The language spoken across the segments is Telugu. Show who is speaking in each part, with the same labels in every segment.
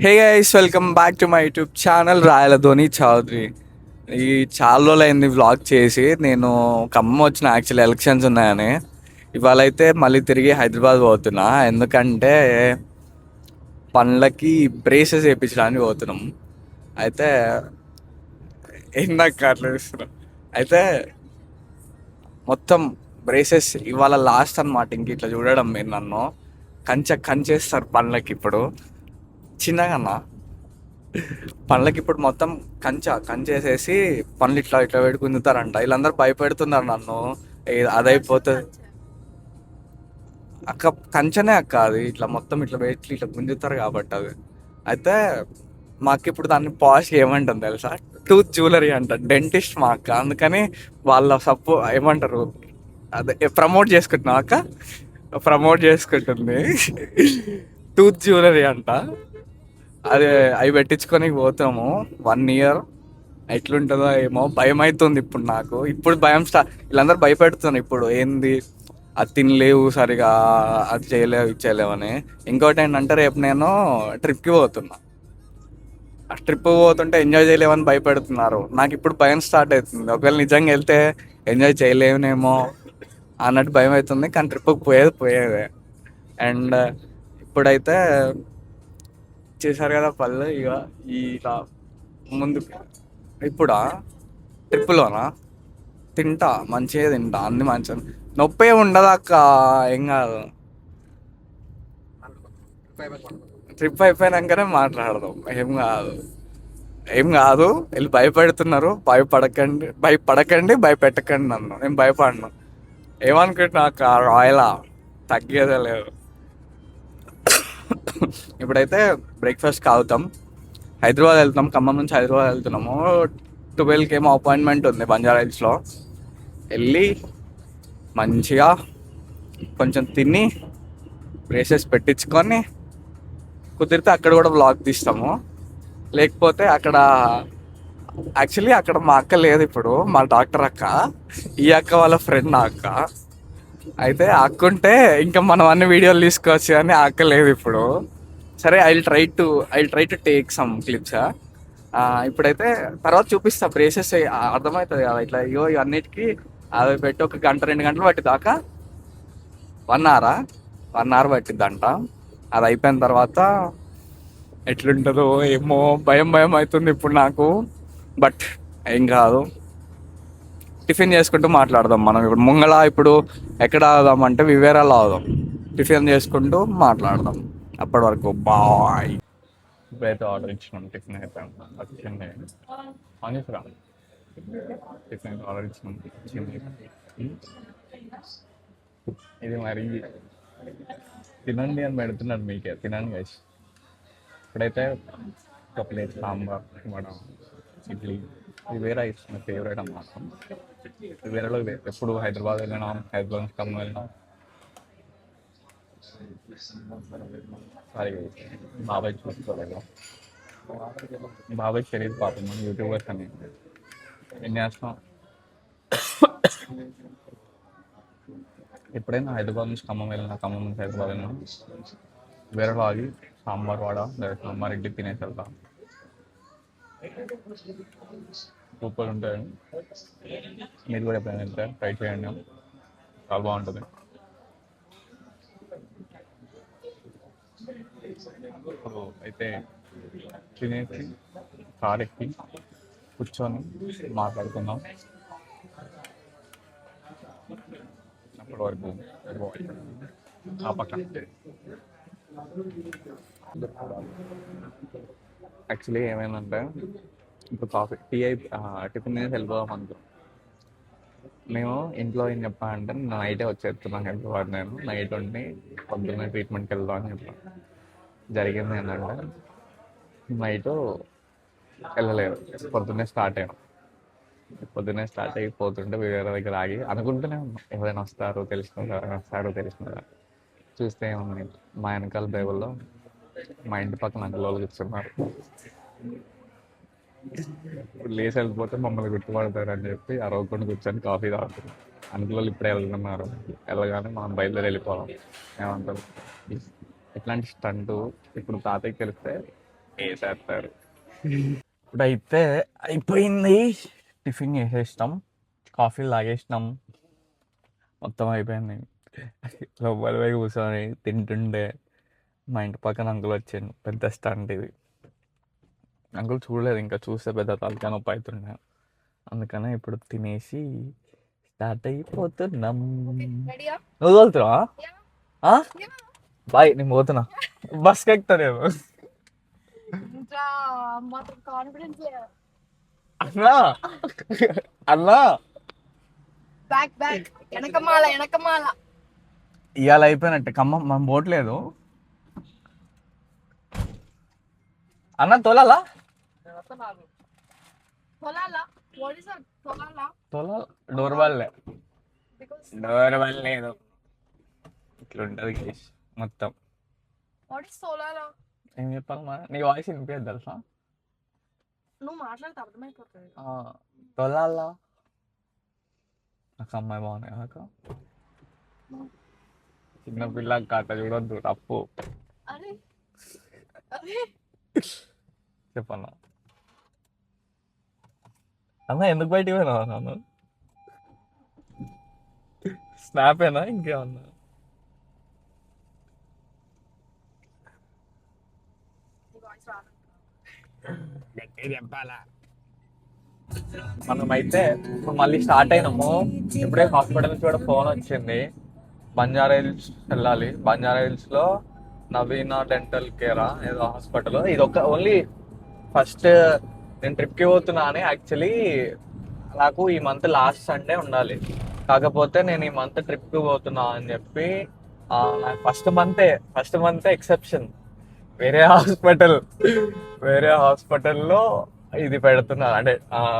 Speaker 1: Hey guys, welcome back to my YouTube channel Rayala Dhoni Chowdary. ఈ చాలా రోజులు అయింది వ్లాగ్ చేసి. నేను ఖమ్మం వచ్చిన, యాక్చువల్లీ ఎలక్షన్స్ ఉన్నాయని. ఇవాళ అయితే మళ్ళీ తిరిగి హైదరాబాద్ పోతున్నా, ఎందుకంటే పండ్లకి బ్రేసెస్ వేయించడానికి పోతున్నాం. అయితే ఇందాక అట్లా చూస్తున్నాం. అయితే మొత్తం బ్రేసెస్ ఇవాళ లాస్ట్ అనమాట. ఇంక ఇట్లా చూడడం మీరు నన్ను కంచేస్తారు పండ్లకి ఇప్పుడు చిన్నగా. పండ్లకి ఇప్పుడు మొత్తం కంచేసేసి పండ్లు ఇట్లా ఇట్లా పెట్టి గుంజుతారంట. వీళ్ళందరూ భయపెడుతున్నారు నన్ను. అదైపోతుంది అక్క, కంచనే అక్క, అది ఇట్లా మొత్తం ఇట్లా పెట్టి ఇట్లా గుంజుతారు కాబట్టి అది. అయితే మాకు ఇప్పుడు దాన్ని పాష్ ఏమంటుంది తెలుసా? టూత్ జ్యువెలరీ అంట. డెంటిస్ట్ మా అక్క, అందుకని వాళ్ళ ఏమంటారు, అదే ప్రమోట్ చేసుకుంటున్నాం అక్క, ప్రమోట్ చేసుకుంటుంది. టూత్ జ్యువెలరీ అంట. అదే అవి పెట్టించుకొని పోతాము 1 ఇయర్. ఎట్లుంటుందో ఏమో, భయం అవుతుంది ఇప్పుడు నాకు. ఇప్పుడు భయం వీళ్ళందరూ భయపెడుతున్నారు ఇప్పుడు. ఏంది అది తినలేవు సరిగా, అది చేయలేవు, ఇది చేయలేవు అని. ఇంకోటి ఏంటంటే రేపు నేను ట్రిప్కి పోతున్నా. ఆ ట్రిప్ పోతుంటే ఎంజాయ్ చేయలేమని భయపెడుతున్నారు. నాకు ఇప్పుడు భయం స్టార్ట్ అవుతుంది. ఒకవేళ నిజంగా వెళ్తే ఎంజాయ్ చేయలేమేమో అన్నట్టు భయం అవుతుంది. కానీ ట్రిప్కి పోయేదే. అండ్ ఇప్పుడైతే చేశారు కదా పళ్ళు, ఇక ఇలా ముందుకు. ఇప్పుడా ట్రిప్పులోనా తింటా, మంచిగా తింటా, అన్ని మంచిగా. నొప్పి ఏమి ఉండదు అక్క, ఏం కాదు. ట్రిప్ అయిపోయినాకనే మాట్లాడదాం. ఏం కాదు, ఏం కాదు. వీళ్ళు భయపెడుతున్నారు. భయపెట్టకండి నన్ను. నేను భయపడను. ఏమనుకుంటున్నా అక్క, రాయలా తగ్గేదే లేదు. ఇప్పుడైతే బ్రేక్ఫాస్ట్కి అవుతాం, హైదరాబాద్ వెళ్తాం. ఖమ్మం నుంచి హైదరాబాద్ వెళ్తున్నాము. 12కి ఏమో అపాయింట్మెంట్ ఉంది బంజారా హిల్స్లో. వెళ్ళి మంచిగా కొంచెం తిని బ్రేసెస్ పెట్టించుకొని, కుదిరితే అక్కడ కూడా వ్లాగ్ తీస్తాము. లేకపోతే అక్కడ, యాక్చువల్లీ అక్కడ మా అక్క లేదు ఇప్పుడు, మా డాక్టర్ అక్క. ఈ అక్క వాళ్ళ ఫ్రెండ్ నా అక్క. అయితే ఆ అక్క ఉంటే ఇంకా మనం అన్ని వీడియోలు తీసుకోవచ్చు, కానీ ఆ అక్క లేదు ఇప్పుడు. సరే, I try to take some clips. ఇప్పుడైతే తర్వాత చూపిస్తా బ్రేసెస్. అర్థమవుతుంది కదా ఇట్లా. ఇగో ఇవన్నిటికీ అది పెట్టి ఒక గంట 2 గంటలు పట్టిద్ది దాకా. 1 అవరా, 1 అవర్ పట్టిద్దంట. అది అయిపోయిన తర్వాత ఎట్లుంటుందో ఏమో, భయం భయం అవుతుంది ఇప్పుడు నాకు. బట్ ఏం కాదు, టిఫిన్ చేసుకుంటూ మాట్లాడదాం మనం. ఇప్పుడు ఇప్పుడు ఎక్కడ ఆదాం అంటే వివేరాలో ఆదాం. టిఫిన్ చేసుకుంటూ మాట్లాడదాం. అప్పటి వరకు బాయ్. ఇప్పుడైతే ఆర్డర్ ఇచ్చినాం, టిఫిన్ అయితే వచ్చింది. ఆనిస్రా టిఫిన్ ఆర్డర్ ఇచ్చినాం, వచ్చింది. ఇది మరి తినండి అని పెడుతున్నాడు మీకే, తినండి గైస్. ఇప్పుడైతే ఒక ప్లేట్ సాంబార్, వడ, ఇడ్లీ. ఇది వేరే ఇచ్చిన ఫేవరెట్ అన్నమాట. వేరేలో ఎప్పుడు హైదరాబాద్ వెళ్ళినాం, హైదరాబాద్ నుంచి ఖమ్మం వెళ్ళినాం. సారీ, బాబాయ్ చూసుకోలేదు. బాబాయ్ తెలియదు పాపం, మన యూట్యూబర్స్ అని. ఏం చేస్తాం. ఎప్పుడైనా హైదరాబాద్ నుంచి ఖమ్మం వెళ్ళినా, ఖమ్మం నుంచి హైదరాబాద్ వెళ్ళినా వేరేలో ఆగి సాంబార్, వడ లేదా సాంబార్, ఇడ్లీ తినేసి వెళ్తాం. సూపర్ ఉంటాయి. మీరు కూడా ఎప్పుడైనా వెళ్తే ట్రై చేయండి, చాలా బాగుంటుంది. అయితే తినేసి కార్ ఎక్కి కూర్చొని మాట్లాడుకుందాం. అప్పటి వరకు ఆ పక్కన యాక్చువల్లీ ఏమైందంటే, ఇప్పుడు టిఫిన్ తినేసి వెళ్ళిపోదాం అనుకో. మేము ఇంట్లో ఏం చెప్పానంటే, నైటే వచ్చేస్తున్నాను హైదరాబాద్. నేను నైట్ ఉండి పొద్దున్నే ట్రీట్మెంట్కి వెళ్దాం అని చెప్పాను. జరిగింది ఏంటంటే, నైట్ వెళ్ళలేదు, పొద్దున్నే స్టార్ట్ అయ్యాం. పొద్దున్నే స్టార్ట్ అయిపోతుంటే వేరే దగ్గర ఆగి అనుకుంటూనే ఉన్నాం, ఎవరైనా వస్తారో తెలిసిన, ఎవరైనా వస్తారో తెలిసిన. చూస్తే ఏముంది, మా వెనకాల బైబుల్లో మా ఇంటి పక్కన అంకల్ కూర్చున్నారు. లేచి వెళ్ళిపోతే మమ్మల్ని గుర్తుపడతారు అని చెప్పి అరవకుండా కూర్చొని కాఫీ తాగుతారు. అంకుల్ ఇప్పుడే వెళ్తున్నారు, వెళ్ళగానే మనం బయలుదేరి వెళ్ళిపోవడం. ఏమంటారు, ఇట్లాంటి స్టంటు ఇప్పుడు తాతయ్యకి తెలిస్తే వేసేస్తారు. ఇప్పుడైతే అయిపోయింది, టిఫిన్ చేసేసినాం, కాఫీలు తాగేసినాం, మొత్తం అయిపోయింది. లోపల పోయి కూర్చొని తింటుండే మా ఇంటి పక్కన అంకుల్ వచ్చాను, పెద్ద స్టంట్ ఇది. అంకుల్ చూడలేదు, ఇంకా చూస్తే పెద్ద తలకాయ నొప్పి అవుతుండే, అందుకనే ఇప్పుడు తినేసి స్టార్ట్ అయిపోతున్నాం. నువ్వు తోలుతున్నావా? బాయ్, నేను పోతున్నా, బస్కి ఎక్కుతా నేను. అన్నా అన్నా ఇవాళ అయిపోయినట్టే, ఖమ్మం మనం పోవట్లేదు అన్న. తోలాలా డోర్ వాళ్ళే, డోర్ లేదు, ఇట్లా ఉంటుంది కేసు మొత్తం. ఏం చెప్పాలి మా, నీ వాయిస్ వినిపించదు తెలుసా,
Speaker 2: నువ్వు మాట్లాడితే అర్థమైపోతుంది.
Speaker 1: తోలాలా నాకు అమ్మాయి బాగున్నాయి నాకు, చిన్నపిల్ల కథ చూడొద్దు, తప్పు. చెప్పన్నా అన్న, ఎందుకు బయటికి పోయినా నన్ను? స్నాపేనా ఇంకేమన్నా? చెప్పాలా? మనమైతే ఇప్పుడు మళ్ళీ స్టార్ట్ అయినాము. ఇప్పుడే హాస్పిటల్ నుంచి కూడా ఫోన్ వచ్చింది, బంజారా హిల్స్ వెళ్ళాలి. బంజారా హిల్స్ లో నవీన డెంటల్ కేరా ఏదో హాస్పిటల్. ఇది ఒక ఓన్లీ ఫస్ట్ నేను ట్రిప్కి పోతున్నా అని, యాక్చువల్లీ నాకు ఈ మంత్ లాస్ట్ సండే ఉండాలి, కాకపోతే నేను ఈ మంత్ ట్రిప్కి పోతున్నా అని చెప్పి నాకు ఫస్ట్ మంతే ఎక్సెప్షన్, వేరే హాస్పిటల్లో ఇది పెడుతున్నారు, అంటే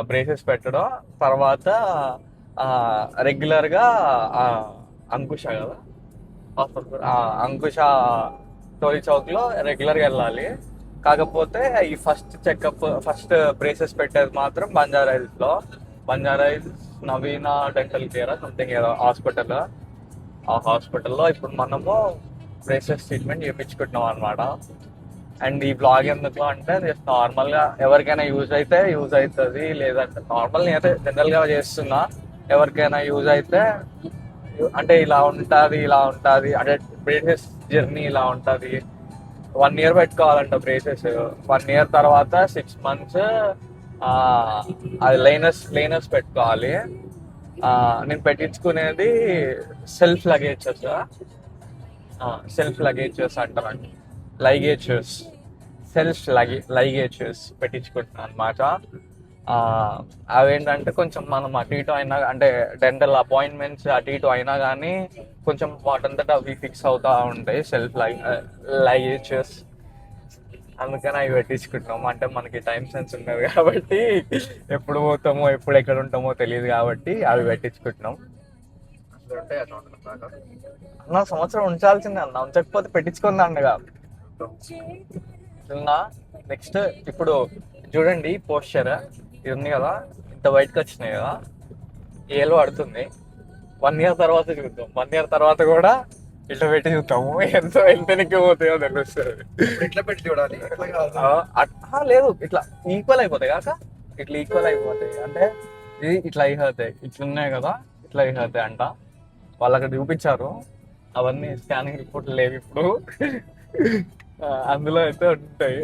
Speaker 1: బ్రేసెస్ పెట్టడం. తర్వాత రెగ్యులర్గా అంకుష కదా హాస్పిటల్, అంకుష టోలీ చౌక్లో రెగ్యులర్గా వెళ్ళాలి. కాకపోతే ఈ ఫస్ట్ బ్రేసెస్ పెట్టేది మాత్రం బంజారా హిల్స్ నవీన డెంటల్ కేర్ సంథింగ్ ఏదో హాస్పిటల్. ఆ హాస్పిటల్లో ఇప్పుడు మనము బ్రేసెస్ ట్రీట్మెంట్ చేయించుకుంటున్నాం అనమాట. అండ్ ఈ బ్లాగ్ ఎందుకు అంటే జస్ట్ నార్మల్గా ఎవరికైనా యూజ్ అవుతుంది, లేదంటే నార్మల్ నేనైతే జనరల్గా చేస్తున్నా, ఎవరికైనా యూజ్ అయితే అంటే ఇలా ఉంటుంది అంటే బ్రేసెస్ జర్నీ ఇలా ఉంటుంది. 1 year పెట్టుకోవాలంట బ్రేసెస్. 1 year తర్వాత 6 months అది లైనర్స్ పెట్టుకోవాలి. నేను పెట్టించుకునేది సెల్ఫ్ లగేజెస్ అంటారండి, లైగేజెస్ పెట్టించుకుంటున్నాను అనమాట. అవేంటంటే కొంచెం మనం అటు ఇటు అయినా, అంటే డెంటల్ అపాయింట్మెంట్స్ అటు ఇటు అయినా కానీ కొంచెం వాటంతటా అవి ఫిక్స్ అవుతూ ఉంటాయి సెల్ఫ్ లగేజెస్. అందుకని అవి పెట్టించుకుంటాము. అంటే మనకి టైం సెన్స్ ఉన్నది కాబట్టి, ఎప్పుడు పోతామో ఎప్పుడు ఎక్కడ ఉంటామో తెలియదు కాబట్టి అవి పెట్టించుకుంటున్నాం. అన్న సంవత్సరం ఉంచాల్సిందే అన్న, ఉంచకపోతే పెట్టించుకుందాండగా. నెక్స్ట్ ఇప్పుడు చూడండి పోస్చర్ ఇది ఉంది కదా, ఇంత బయటకు వచ్చినాయి కదా, ఏలో పడుతుంది. 1 year తర్వాత చూద్దాం, 1 year తర్వాత కూడా ఇట్లా పెట్టి చూద్దాము, ఎంత పోతాయో తెలుస్తుంది.
Speaker 3: ఇట్లా పెట్టి చూడాలి,
Speaker 1: లేదు ఇట్లా ఈక్వల్ అయిపోతాయి కాక, ఇట్లా ఈక్వల్ అయిపోతాయి అంటే ఇది ఇట్లా అయిపోతాయి, ఇట్లున్నాయి కదా, ఇట్లా అయిపోతాయి అంట. వాళ్ళు అక్కడ చూపించారు, అవన్నీ స్కానింగ్ రిపోర్ట్లు లేవు ఇప్పుడు, అందులో అయితే ఉంటాయి.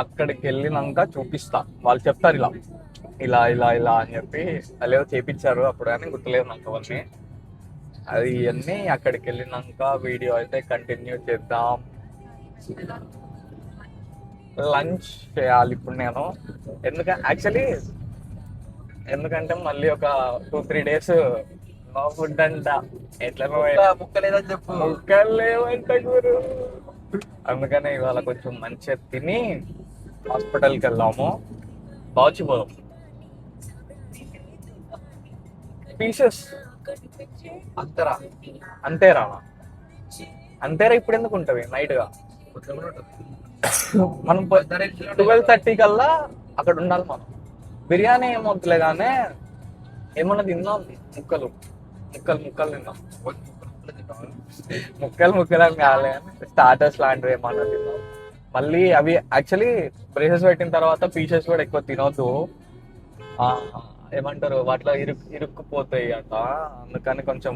Speaker 1: అక్కడికి వెళ్ళినాక చూపిస్తా, వాళ్ళు చెప్తారు ఇలా ఇలా ఇలా ఇలా అని చెప్పి. అలా చేపించారు అప్పుడు కానీ గుర్తులేదు నాకు అవన్నీ. అది అన్నీ అక్కడికి వెళ్ళినాక వీడియో అయితే కంటిన్యూ చేద్దాం. లంచ్ చేయాలి ఇప్పుడు నేను, ఎందుకంటే మళ్ళీ ఒక 2-3 days నో ఫుడ్ అంట. ఎట్లా
Speaker 3: ముక్కలేదని చెప్పు,
Speaker 1: ముక్కలు లేవంట గురు. అందుకనే ఇవాళ కొంచెం మంచిగా తిని హాస్పిటల్కి వెళ్దాము. బాచిపోదాం పీసెస్ అంతేరా ఇప్పుడు ఎందుకు ఉంటుంది నైట్ గా. మనం 12:30 కల్లా అక్కడ ఉండాలి. మనం బిర్యానీ ఏమవుతులే కానీ ఏమన్నా తిన్నాం, ముక్కలు తిన్నాం. ముక్కలు కాలే స్టార్టర్స్ లాంటివి ఏమన్నా తిన్నాం. మళ్ళీ అవి యాక్చువల్లీ బ్రేసెస్ పెట్టిన తర్వాత పీసెస్ కూడా ఎక్కువ తినొద్దు. ఆ, ఏమంటారు వాటిలో ఇరుక్కుపోతాయి అంట. అందుకని కొంచెం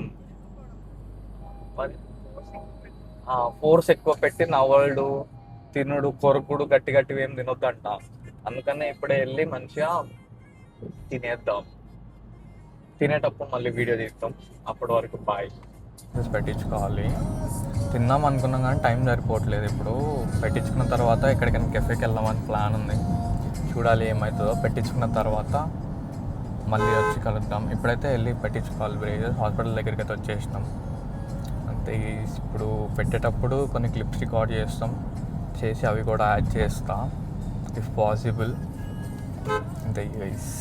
Speaker 1: ఫోర్స్ ఎక్కువ పెట్టి నవ్వడు తినుడు కొరుకుడు గట్టి గట్టివి ఏం తినొద్దంట. అందుకనే ఇప్పుడే వెళ్ళి మంచిగా తినేద్దాం. తినేటప్పుడు మళ్ళీ వీడియో తీస్తాం. అప్పటి వరకు బాయ్. పెట్టించుకోవాలి. తిందాం అనుకున్నాం కానీ టైం సరిపోవట్లేదు. ఇప్పుడు పెట్టించుకున్న తర్వాత ఎక్కడికైనా కెఫేకి వెళ్దామని ప్లాన్ ఉంది. చూడాలి ఏమవుతుందో. పెట్టించుకున్న తర్వాత మళ్ళీ వచ్చి కలుద్దాం. ఇప్పుడైతే వెళ్ళి పెట్టించుకోవాలి. బ్రేజెస్ హాస్పిటల్ దగ్గరికి అయితే వచ్చేసినాం. అంతే. ఇప్పుడు పెట్టేటప్పుడు కొన్ని క్లిప్స్ రికార్డ్ చేసి అవి కూడా యాడ్ చేస్తా ఇఫ్ పాసిబుల్. అంతే గైస్.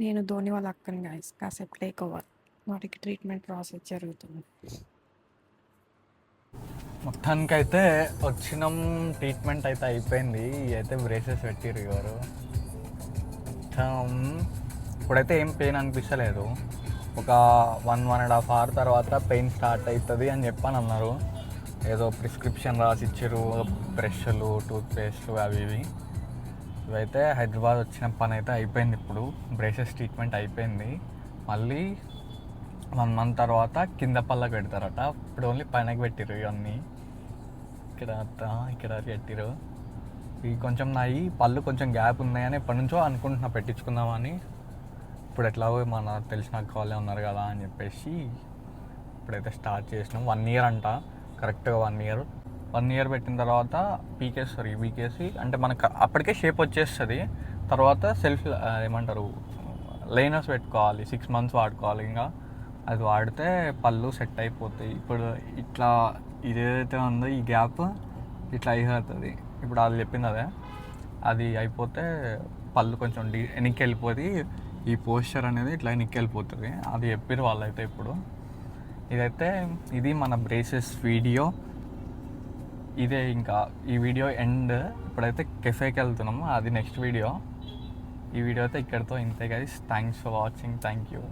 Speaker 2: నేను ధోని వాళ్ళ అక్కని గైస్ కాసేపు టేక్ ఓవర్. వాటికి ట్రీట్మెంట్ ప్రాసెస్ జరుగుతుంది.
Speaker 1: మొత్తానికైతే వచ్చినాం. ట్రీట్మెంట్ అయితే అయిపోయింది. అయితే బ్రేసెస్ పెట్టిర్రు ఎవరు. మొత్తం ఇప్పుడైతే ఏం పెయిన్ అనిపించలేదు. ఒక 1.5 hour తర్వాత పెయిన్ స్టార్ట్ అవుతుంది అని చెప్పని అన్నారు. ఏదో ప్రిస్క్రిప్షన్ రాసి ఇచ్చారు. బ్రష్లు, టూత్పేస్ట్లు అవి ఇవి. ఇవైతే హైదరాబాద్ వచ్చిన పని అయితే అయిపోయింది. ఇప్పుడు బ్రేసెస్ ట్రీట్మెంట్ అయిపోయింది. మళ్ళీ 1 month తర్వాత కింద పళ్ళకి పెడతారట. ఇప్పుడు ఓన్లీ పైనకి పెట్టిరు. ఇవన్నీ ఇక్కడ పెట్టిరు. ఇవి కొంచెం నాయి పళ్ళు కొంచెం గ్యాప్ ఉన్నాయని ఎప్పటి నుంచో అనుకుంటున్నా పెట్టించుకుందామని. ఇప్పుడు ఎట్లాగో మన తెలిసిన కాలే ఉన్నారు కదా అని చెప్పేసి ఇప్పుడైతే స్టార్ట్ చేసినాం. 1 year అంట, కరెక్ట్గా 1 year. 1 year పెట్టిన తర్వాత పీకేసి అంటే మనకు అప్పటికే షేప్ వచ్చేస్తుంది. తర్వాత సెల్ఫ్ ఏమంటారు లైనర్స్ పెట్టుకోవాలి. 6 months వాడుకోవాలి. ఇంకా అది వాడితే పళ్ళు సెట్ అయిపోతాయి. ఇప్పుడు ఇట్లా ఇదేదైతే ఉందో ఈ గ్యాప్ ఇట్లా అయిపోతుంది. ఇప్పుడు అది చెప్పింది అదే, అది అయిపోతే పళ్ళు కొంచెం వెనక్కి వెళ్ళిపోతుంది. ఈ పోస్చర్ అనేది ఇట్లా వెనక్కి వెళ్ళిపోతుంది. అది చెప్పారు వాళ్ళైతే. ఇప్పుడు ఇది మన బ్రేసెస్ వీడియో. ఇదే ఇంకా ఈ వీడియో ఎండ్. ఇప్పుడైతే కెఫేకి వెళ్తున్నాము, అది నెక్స్ట్ వీడియో. ఈ వీడియో అయితే ఇక్కడితో ఇంతే guys. Thanks for watching. Thank you.